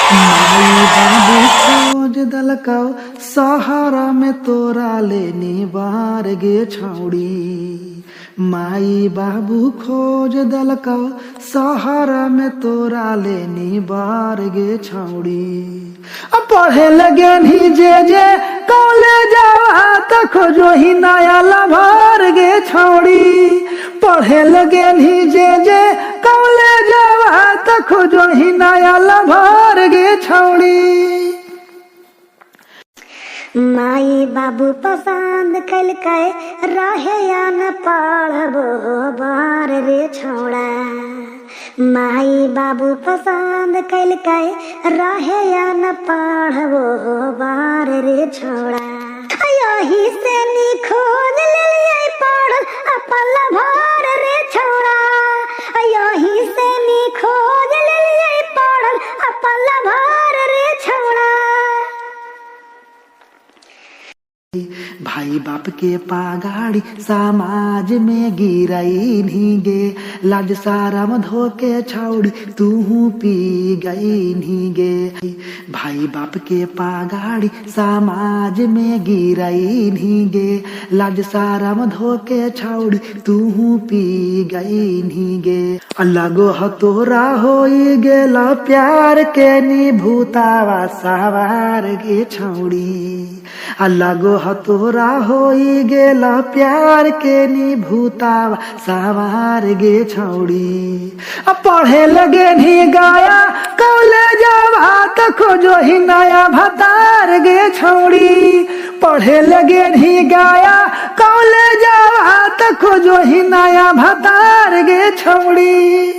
माई बाबू खोज दलकौ सहारा में तोरा लेनी बार गे छौड़ी। माई बाबू खोज दलकौ सहारा में तोरा लेनी बार गे छौड़ी। अब पढ़े लगे ही जे कॉलेज त खोजो ही नया लभार गे छौड़ी। पढ़े लगे ही जे कॉलेज त खोजो ही नया लभार गे छौड़ी। माई बाबू पसंद कलकै रहे या न पढ़बो बार रे छौड़ा। माई बाबू पसंद कलकै रहे या न पढ़बो बार रे छौड़ा। यही से नी खोज लेलियै पढ़ल अपन लभार रे छौड़ा। यही से नी खोज लेलियै पढ़ल अपन लभार रे छौड़ा। भाई बाप के पागाड़ी समाज में गिरई नहीं गे। लाज सारम धोके छौड़ी तू पी गई नहीं गे। भाई बाप के पागाड़ी समाज में गिरई नहीं गे। लाज सारम धोके छौड़ी तू पी गई नहीं गे। लगो हतोरा होई गेला प्यार के निभूतावा सवार गे छौड़ी। लगो हतोरा होई गेला प्यार के निभूतावा सवार गे छौड़ी। अब पढ़े लगे नहीं गाया कॉलेज त खोजो ही नया भतार गे छौड़ी। पढ़े लगे नहीं गाया कॉलेज त खोजो ही नया भतार गे छौड़ी।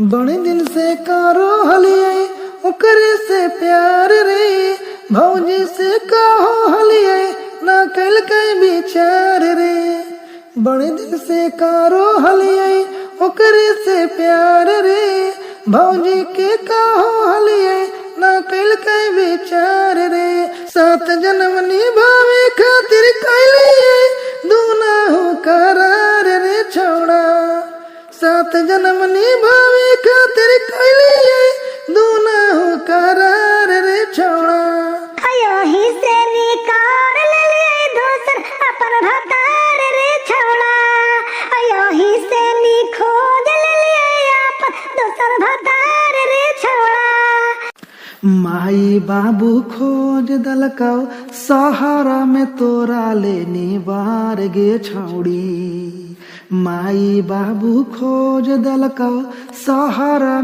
बड़े दिन से कारो हलिए ओकरे से प्यार रे। भौजी से कहो हलिए ना कल कई विचार रे। बड़े दिन से कारो हलिए ओकरे से प्यार रे। भौजी के कहो हलिए ना कल कई विचार रे। 7 जन्म निभावे खातिर कैलिए दूना हो करार रे छौड़ा। 7 जन्म निभावे खातिर कैलिए दूना हो करार रे छौड़ा। यही से निकाल ले दोसर अपन भतार रे छौड़ा। यही से नी खोज ले अपन दोसर भतार रे छौड़ा। माई बाबू खोज दलकौ सहारा में तोरा लेनी बार गे छौड़ी। माई बाबू खोज दलकौ सहारा